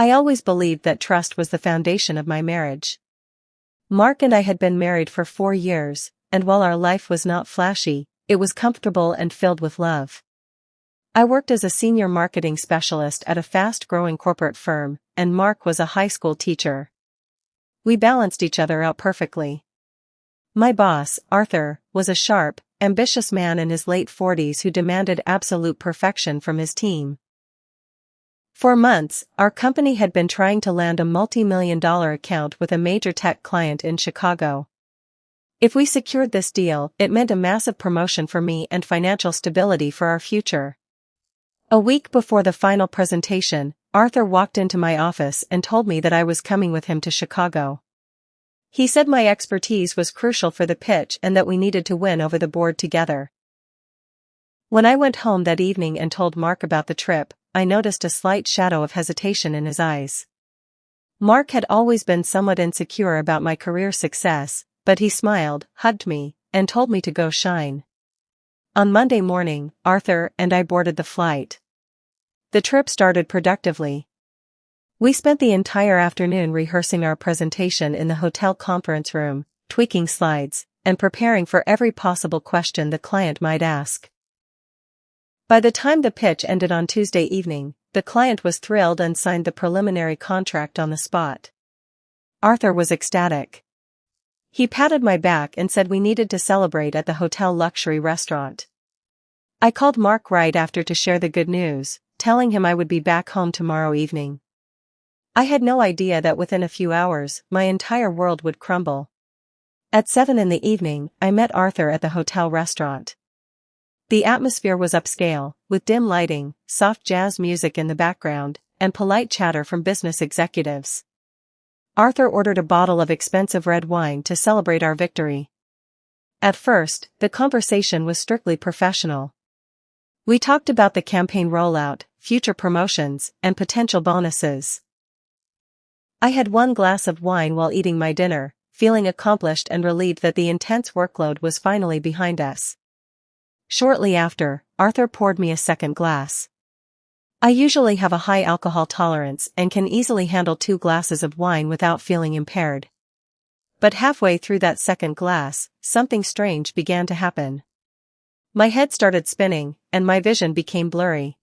I always believed that trust was the foundation of my marriage. Mark and I had been married for 4 years, and while our life was not flashy, it was comfortable and filled with love. I worked as a senior marketing specialist at a fast-growing corporate firm, and Mark was a high school teacher. We balanced each other out perfectly. My boss, Arthur, was a sharp, ambitious man in his late 40s who demanded absolute perfection from his team. For months, our company had been trying to land a multi-million-dollar account with a major tech client in Chicago. If we secured this deal, it meant a massive promotion for me and financial stability for our future. A week before the final presentation, Arthur walked into my office and told me that I was coming with him to Chicago. He said my expertise was crucial for the pitch and that we needed to win over the board together. When I went home that evening and told Mark about the trip, I noticed a slight shadow of hesitation in his eyes. Mark had always been somewhat insecure about my career success, but he smiled, hugged me, and told me to go shine. On Monday morning, Arthur and I boarded the flight. The trip started productively. We spent the entire afternoon rehearsing our presentation in the hotel conference room, tweaking slides, and preparing for every possible question the client might ask. By the time the pitch ended on Tuesday evening, the client was thrilled and signed the preliminary contract on the spot. Arthur was ecstatic. He patted my back and said we needed to celebrate at the hotel luxury restaurant. I called Mark right after to share the good news, telling him I would be back home tomorrow evening. I had no idea that within a few hours, my entire world would crumble. At 7 in the evening, I met Arthur at the hotel restaurant. The atmosphere was upscale, with dim lighting, soft jazz music in the background, and polite chatter from business executives. Arthur ordered a bottle of expensive red wine to celebrate our victory. At first, the conversation was strictly professional. We talked about the campaign rollout, future promotions, and potential bonuses. I had 1 glass of wine while eating my dinner, feeling accomplished and relieved that the intense workload was finally behind us. Shortly after, Arthur poured me a second glass. I usually have a high alcohol tolerance and can easily handle 2 glasses of wine without feeling impaired. But halfway through that second glass, something strange began to happen. My head started spinning, and my vision became blurry.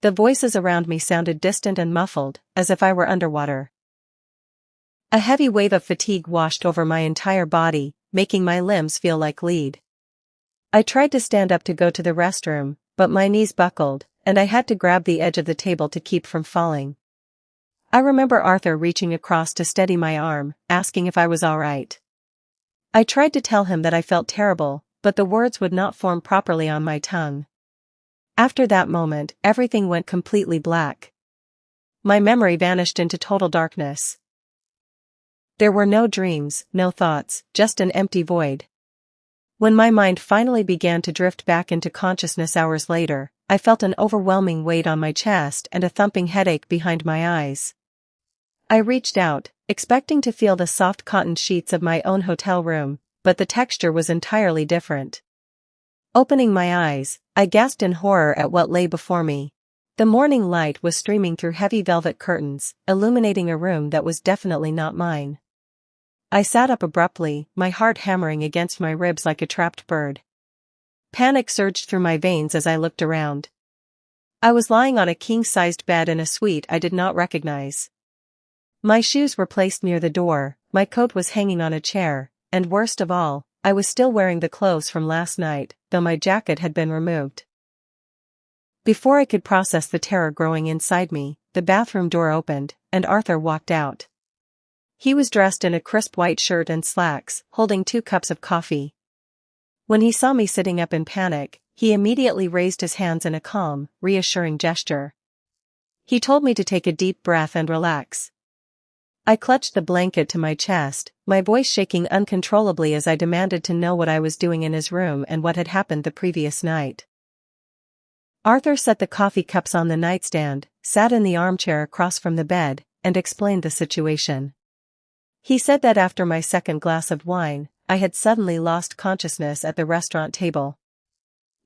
The voices around me sounded distant and muffled, as if I were underwater. A heavy wave of fatigue washed over my entire body, making my limbs feel like lead. I tried to stand up to go to the restroom, but my knees buckled, and I had to grab the edge of the table to keep from falling. I remember Arthur reaching across to steady my arm, asking if I was all right. I tried to tell him that I felt terrible, but the words would not form properly on my tongue. After that moment, everything went completely black. My memory vanished into total darkness. There were no dreams, no thoughts, just an empty void. When my mind finally began to drift back into consciousness hours later, I felt an overwhelming weight on my chest and a thumping headache behind my eyes. I reached out, expecting to feel the soft cotton sheets of my own hotel room, but the texture was entirely different. Opening my eyes, I gasped in horror at what lay before me. The morning light was streaming through heavy velvet curtains, illuminating a room that was definitely not mine. I sat up abruptly, my heart hammering against my ribs like a trapped bird. Panic surged through my veins as I looked around. I was lying on a king-sized bed in a suite I did not recognize. My shoes were placed near the door, my coat was hanging on a chair, and worst of all, I was still wearing the clothes from last night, though my jacket had been removed. Before I could process the terror growing inside me, the bathroom door opened, and Arthur walked out. He was dressed in a crisp white shirt and slacks, holding 2 cups of coffee. When he saw me sitting up in panic, he immediately raised his hands in a calm, reassuring gesture. He told me to take a deep breath and relax. I clutched the blanket to my chest, my voice shaking uncontrollably as I demanded to know what I was doing in his room and what had happened the previous night. Arthur set the coffee cups on the nightstand, sat in the armchair across from the bed, and explained the situation. He said that after my second glass of wine, I had suddenly lost consciousness at the restaurant table.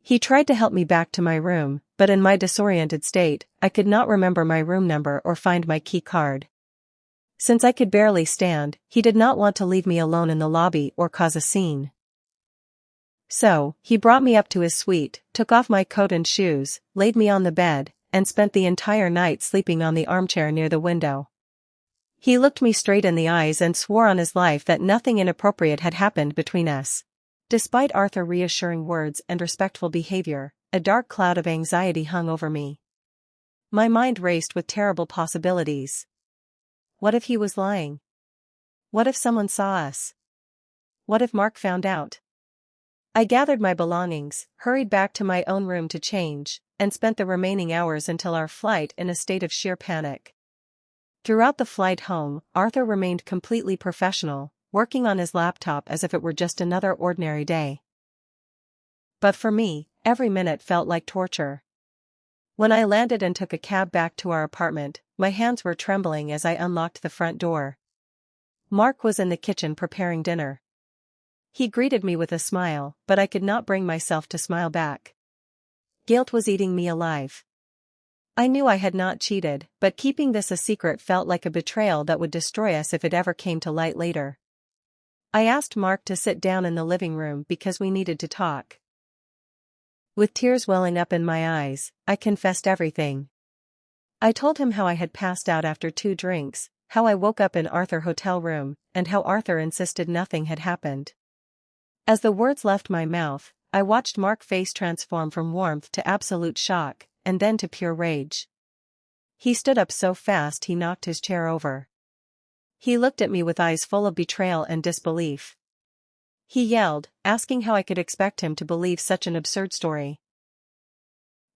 He tried to help me back to my room, but in my disoriented state, I could not remember my room number or find my key card. Since I could barely stand, he did not want to leave me alone in the lobby or cause a scene. So, he brought me up to his suite, took off my coat and shoes, laid me on the bed, and spent the entire night sleeping on the armchair near the window. He looked me straight in the eyes and swore on his life that nothing inappropriate had happened between us. Despite Arthur's reassuring words and respectful behavior, a dark cloud of anxiety hung over me. My mind raced with terrible possibilities. What if he was lying? What if someone saw us? What if Mark found out? I gathered my belongings, hurried back to my own room to change, and spent the remaining hours until our flight in a state of sheer panic. Throughout the flight home, Arthur remained completely professional, working on his laptop as if it were just another ordinary day. But for me, every minute felt like torture. When I landed and took a cab back to our apartment, my hands were trembling as I unlocked the front door. Mark was in the kitchen preparing dinner. He greeted me with a smile, but I could not bring myself to smile back. Guilt was eating me alive. I knew I had not cheated, but keeping this a secret felt like a betrayal that would destroy us if it ever came to light later. I asked Mark to sit down in the living room because we needed to talk. With tears welling up in my eyes, I confessed everything. I told him how I had passed out after 2 drinks, how I woke up in Arthur's hotel room, and how Arthur insisted nothing had happened. As the words left my mouth, I watched Mark's face transform from warmth to absolute shock, and then to pure rage. He stood up so fast he knocked his chair over. He looked at me with eyes full of betrayal and disbelief. He yelled, asking how I could expect him to believe such an absurd story.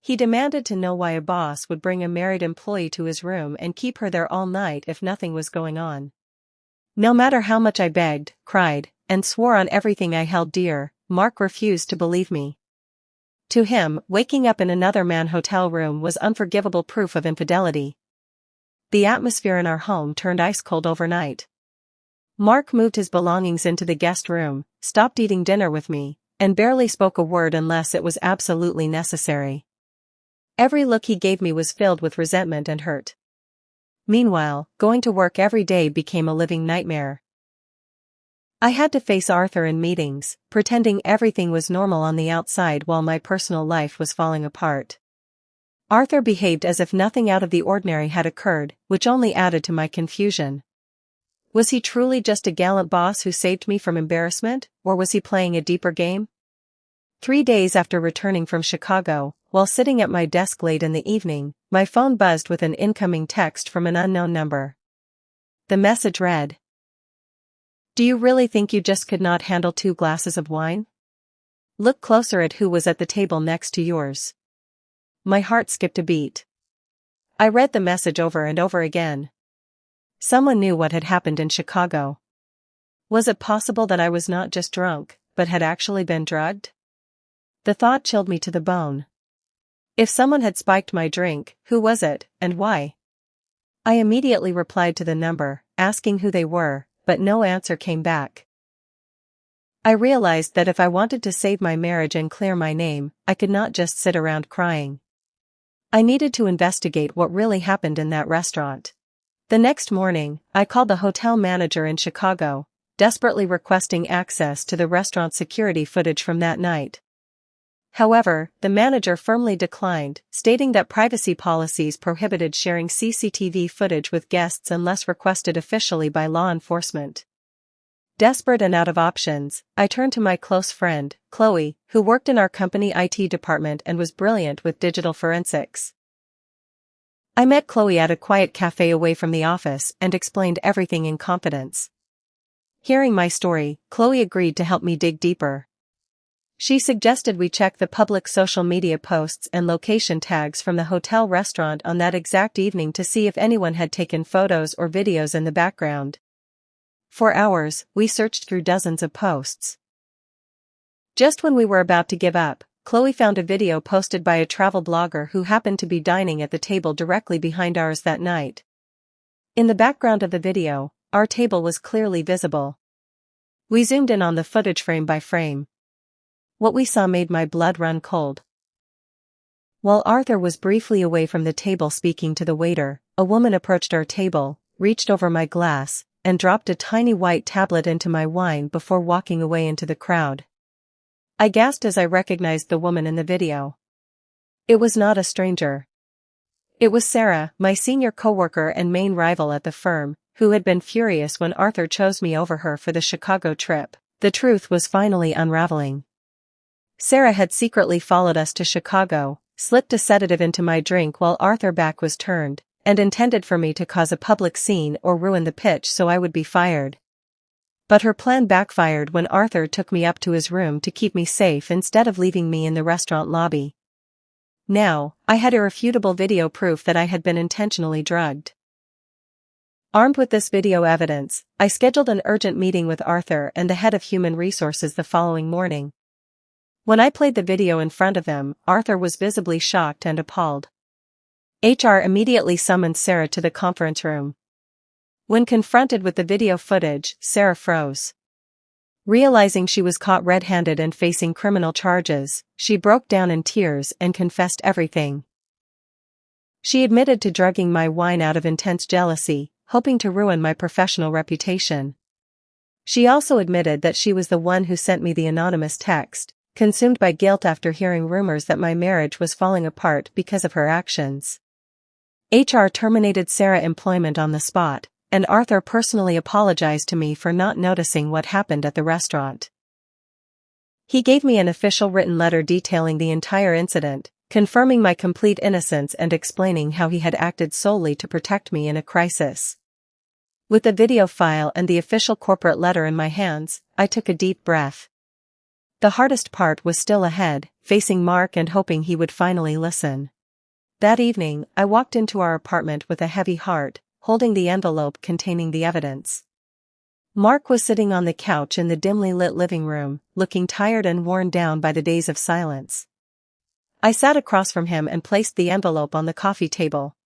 He demanded to know why a boss would bring a married employee to his room and keep her there all night if nothing was going on. No matter how much I begged, cried, and swore on everything I held dear, Mark refused to believe me. To him, waking up in another man's hotel room was unforgivable proof of infidelity. The atmosphere in our home turned ice cold overnight. Mark moved his belongings into the guest room, stopped eating dinner with me, and barely spoke a word unless it was absolutely necessary. Every look he gave me was filled with resentment and hurt. Meanwhile, going to work every day became a living nightmare. I had to face Arthur in meetings, pretending everything was normal on the outside while my personal life was falling apart. Arthur behaved as if nothing out of the ordinary had occurred, which only added to my confusion. Was he truly just a gallant boss who saved me from embarrassment, or was he playing a deeper game? 3 days after returning from Chicago, while sitting at my desk late in the evening, my phone buzzed with an incoming text from an unknown number. The message read, "Do you really think you just could not handle 2 glasses of wine? Look closer at who was at the table next to yours." My heart skipped a beat. I read the message over and over again. Someone knew what had happened in Chicago. Was it possible that I was not just drunk, but had actually been drugged? The thought chilled me to the bone. If someone had spiked my drink, who was it, and why? I immediately replied to the number, asking who they were, but no answer came back. I realized that if I wanted to save my marriage and clear my name, I could not just sit around crying. I needed to investigate what really happened in that restaurant. The next morning, I called the hotel manager in Chicago, desperately requesting access to the restaurant security footage from that night. However, the manager firmly declined, stating that privacy policies prohibited sharing CCTV footage with guests unless requested officially by law enforcement. Desperate and out of options, I turned to my close friend, Chloe, who worked in our company IT department and was brilliant with digital forensics. I met Chloe at a quiet cafe away from the office and explained everything in confidence. Hearing my story, Chloe agreed to help me dig deeper. She suggested we check the public social media posts and location tags from the hotel restaurant on that exact evening to see if anyone had taken photos or videos in the background. For hours, we searched through dozens of posts. Just when we were about to give up, Chloe found a video posted by a travel blogger who happened to be dining at the table directly behind ours that night. In the background of the video, our table was clearly visible. We zoomed in on the footage frame by frame. What we saw made my blood run cold. While Arthur was briefly away from the table speaking to the waiter, a woman approached our table, reached over my glass, and dropped a tiny white tablet into my wine before walking away into the crowd. I gasped as I recognized the woman in the video. It was not a stranger. It was Sarah, my senior coworker and main rival at the firm, who had been furious when Arthur chose me over her for the Chicago trip. The truth was finally unraveling. Sarah had secretly followed us to Chicago, slipped a sedative into my drink while Arthur's back was turned, and intended for me to cause a public scene or ruin the pitch so I would be fired. But her plan backfired when Arthur took me up to his room to keep me safe instead of leaving me in the restaurant lobby. Now, I had irrefutable video proof that I had been intentionally drugged. Armed with this video evidence, I scheduled an urgent meeting with Arthur and the head of human resources the following morning. When I played the video in front of them, Arthur was visibly shocked and appalled. HR immediately summoned Sarah to the conference room. When confronted with the video footage, Sarah froze. Realizing she was caught red-handed and facing criminal charges, she broke down in tears and confessed everything. She admitted to drugging my wine out of intense jealousy, hoping to ruin my professional reputation. She also admitted that she was the one who sent me the anonymous text, consumed by guilt after hearing rumors that my marriage was falling apart because of her actions. HR terminated Sarah's employment on the spot, and Arthur personally apologized to me for not noticing what happened at the restaurant. He gave me an official written letter detailing the entire incident, confirming my complete innocence and explaining how he had acted solely to protect me in a crisis. With the video file and the official corporate letter in my hands, I took a deep breath. The hardest part was still ahead, facing Mark and hoping he would finally listen. That evening, I walked into our apartment with a heavy heart, holding the envelope containing the evidence. Mark was sitting on the couch in the dimly lit living room, looking tired and worn down by the days of silence. I sat across from him and placed the envelope on the coffee table.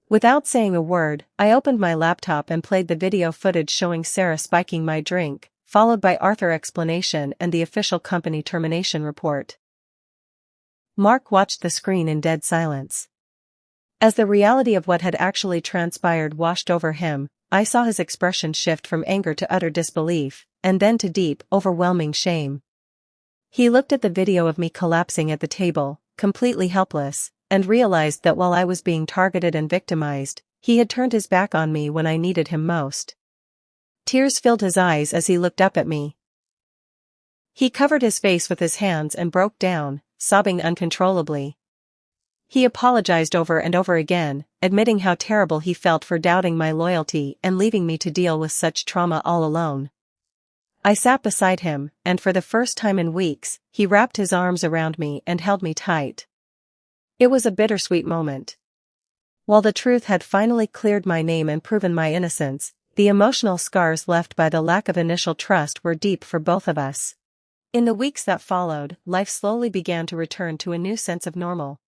Without saying a word, I opened my laptop and played the video footage showing Sarah spiking my drink, followed by Arthur's explanation and the official company termination report. Mark watched the screen in dead silence. As the reality of what had actually transpired washed over him, I saw his expression shift from anger to utter disbelief, and then to deep, overwhelming shame. He looked at the video of me collapsing at the table, completely helpless, and realized that while I was being targeted and victimized, he had turned his back on me when I needed him most. Tears filled his eyes as he looked up at me. He covered his face with his hands and broke down, sobbing uncontrollably. He apologized over and over again, admitting how terrible he felt for doubting my loyalty and leaving me to deal with such trauma all alone. I sat beside him, and for the first time in weeks, he wrapped his arms around me and held me tight. It was a bittersweet moment. While the truth had finally cleared my name and proven my innocence, the emotional scars left by the lack of initial trust were deep for both of us. In the weeks that followed, life slowly began to return to a new sense of normal.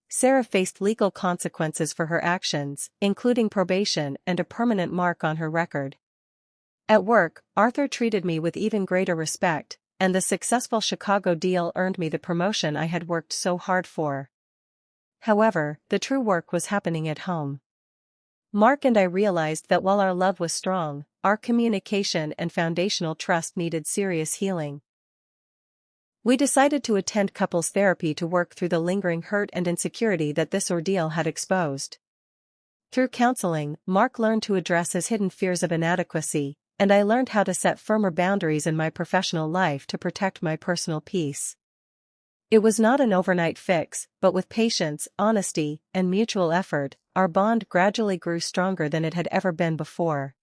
Sarah faced legal consequences for her actions, including probation and a permanent mark on her record. At work, Arthur treated me with even greater respect, and the successful Chicago deal earned me the promotion I had worked so hard for. However, the true work was happening at home. Mark and I realized that while our love was strong, our communication and foundational trust needed serious healing. We decided to attend couples therapy to work through the lingering hurt and insecurity that this ordeal had exposed. Through counseling, Mark learned to address his hidden fears of inadequacy, and I learned how to set firmer boundaries in my professional life to protect my personal peace. It was not an overnight fix, but with patience, honesty, and mutual effort, our bond gradually grew stronger than it had ever been before.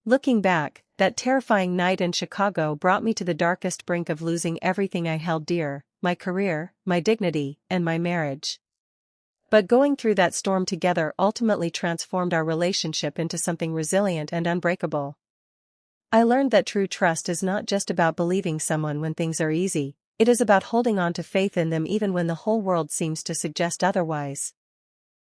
Looking back, that terrifying night in Chicago brought me to the darkest brink of losing everything I held dear, my career, my dignity, and my marriage. But going through that storm together ultimately transformed our relationship into something resilient and unbreakable. I learned that true trust is not just about believing someone when things are easy, it is about holding on to faith in them even when the whole world seems to suggest otherwise.